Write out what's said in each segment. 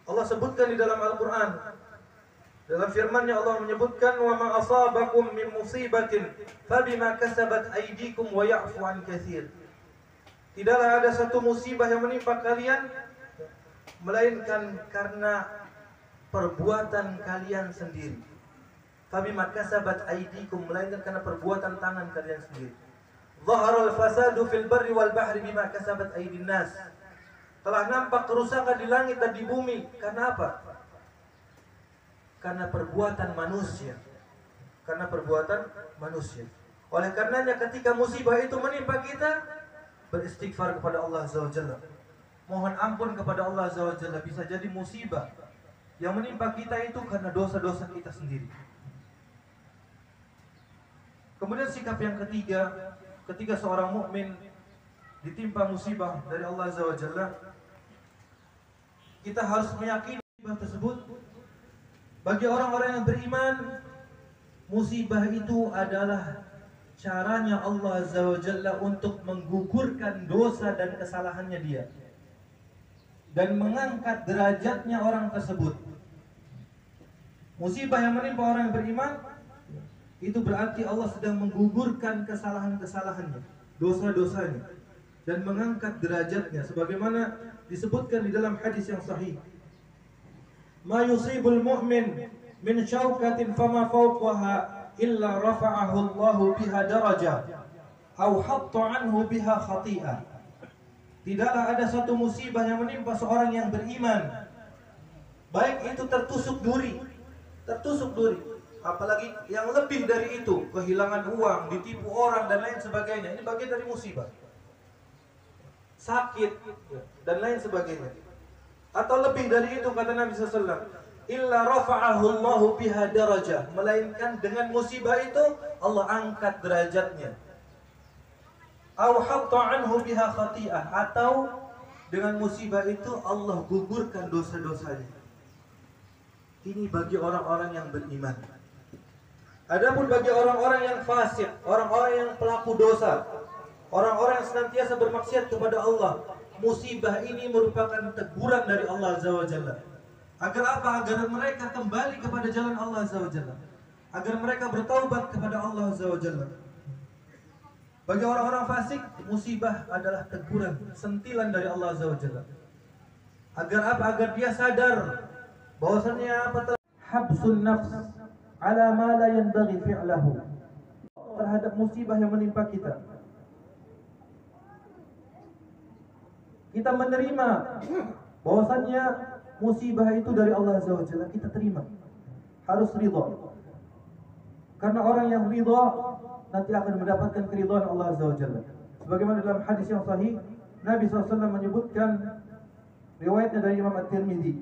Allah sebutkan di dalam Al-Quran. Dalam firman-Nya Allah menyebutkan, wa ma asabakum min musibatin fabima kasabat aydikum wa ya'fu an katsir. Tidaklah ada satu musibah yang menimpa kalian melainkan karena perbuatan kalian sendiri. Fabima kasabat aydikum, melainkan karena perbuatan tangan kalian sendiri. Dhaharal fasadu fil barri wal bahri bima kasabat aydin nas. Telah nampak kerusakan di langit dan di bumi. Karena apa? Karena perbuatan manusia. Karena perbuatan manusia. Oleh karenanya ketika musibah itu menimpa kita, beristighfar kepada Allah Azza wa Jalla. Mohon ampun kepada Allah Azza wa Jalla. Bisa jadi musibah yang menimpa kita itu karena dosa-dosa kita sendiri. Kemudian sikap yang ketiga, ketika seorang mukmin ditimpa musibah dari Allah Azza wa Jalla, kita harus meyakini musibah tersebut. Bagi orang-orang yang beriman, musibah itu adalah caranya Allah Azza wa Jalla untuk menggugurkan dosa dan kesalahannya dia dan mengangkat derajatnya orang tersebut. Musibah yang menimpa orang yang beriman itu berarti Allah sedang menggugurkan kesalahan-kesalahannya, dosa-dosanya, dan mengangkat derajatnya sebagaimana disebutkan di dalam hadis yang sahih. Ma yusibul mu'min min syaukatin fama fawqaha illa rafa'ahu Allahu biha darajah aw hatta anhu biha khati'ah. Tidaklah ada satu musibah yang menimpa seorang yang beriman, baik itu tertusuk duri, apalagi yang lebih dari itu, kehilangan uang, ditipu orang dan lain sebagainya. Ini bagian dari musibah. Sakit dan lain sebagainya. Atau lebih dari itu, kata Nabi SAW, illa rafa'ahu Allahu biha darajah, melainkan dengan musibah itu Allah angkat derajatnya. Aw hatta anhu biha khati'ah, atau dengan musibah itu Allah gugurkan dosa-dosanya. Ini bagi orang-orang yang beriman. Adapun bagi orang-orang yang fasik, orang-orang yang pelaku dosa, orang-orang yang senantiasa bermaksiat kepada Allah, musibah ini merupakan teguran dari Allah Azza wa Jalla. Agar apa? Agar mereka kembali kepada jalan Allah Azza wa Jalla, agar mereka bertaubat kepada Allah Azza wa Jalla. Bagi orang-orang fasik, musibah adalah teguran, sentilan dari Allah Azza wa Jalla. Agar apa? Agar dia sadar bahwasannya apa? Habsun nafs ala ma la yanbaghi fi'lahu, terhadap musibah yang menimpa kita. Kita menerima bahwasannya musibah itu dari Allah Azza wa Jalla, kita terima. Harus ridha. Karena orang yang ridha nanti akan mendapatkan keridhaan Allah Azza wa Jalla. Sebagaimana dalam hadis yang sahih, Nabi SAW menyebutkan, riwayatnya dari Imam At-Tirmidzi,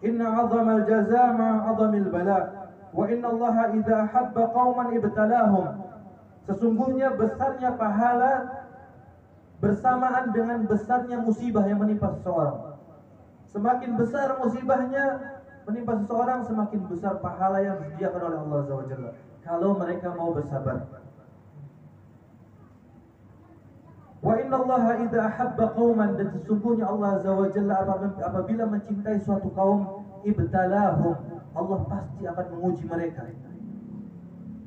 inna 'azamal jazaa ma'a 'azamil bala wa inna Allah idza habba qauman ibtalahum. Sesungguhnya besarnya pahala bersamaan dengan besarnya musibah yang menimpa seseorang. Semakin besar musibahnya menimpa seseorang, semakin besar pahala yang disediakan oleh Allah Azza wa Jalla kalau mereka mau bersabar. Wa inna Allah idza ahabba qauman, dan sesungguhnya Allah Azza wa Jalla apabila mencintai suatu kaum, ibtalahum, Allah pasti akan menguji mereka.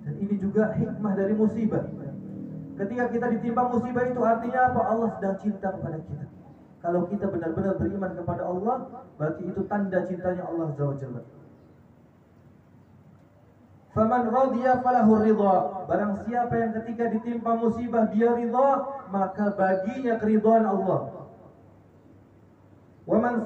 Dan ini juga hikmah dari musibah. Ketika kita ditimpa musibah itu artinya apa? Allah sedang cinta kepada kita. Kalau kita benar-benar beriman kepada Allah, berarti itu tanda cintanya Allah Azza wa Jalla. Faman radiya falahu ridha, barang siapa yang ketika ditimpa musibah dia ridha, maka baginya keridhaan Allah. Wa man